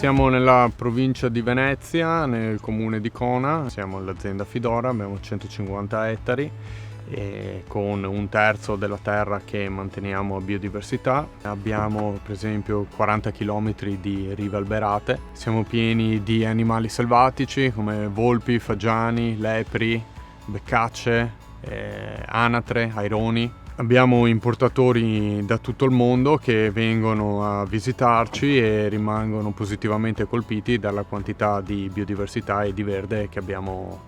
Siamo nella provincia di Venezia, nel comune di Cona, siamo l'azienda Fidora, abbiamo 150 ettari e con un terzo della terra che manteniamo a biodiversità. Abbiamo per esempio 40 km di rive alberate, siamo pieni di animali selvatici come volpi, fagiani, lepri, beccacce, anatre, aironi. Abbiamo importatori da tutto il mondo che vengono a visitarci e rimangono positivamente colpiti dalla quantità di biodiversità e di verde che abbiamo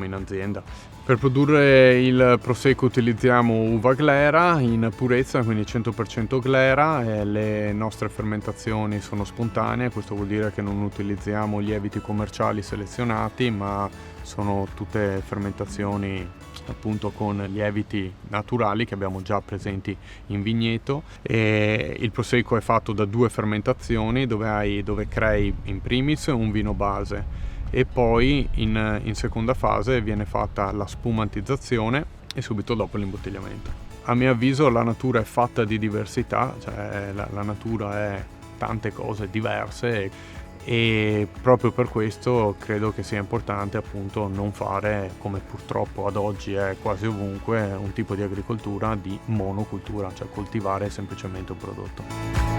in azienda. Per produrre il prosecco utilizziamo uva glera in purezza, quindi 100% glera, e le nostre fermentazioni sono spontanee, questo vuol dire che non utilizziamo lieviti commerciali selezionati, ma sono tutte fermentazioni appunto con lieviti naturali che abbiamo già presenti in vigneto. E il prosecco è fatto da 2 fermentazioni dove crei in primis un vino base e poi in seconda fase viene fatta la spumantizzazione e subito dopo l'imbottigliamento. A mio avviso la natura è fatta di diversità, cioè la natura è tante cose diverse e proprio per questo credo che sia importante appunto non fare, come purtroppo ad oggi è quasi ovunque, un tipo di agricoltura di monocultura, cioè coltivare semplicemente un prodotto.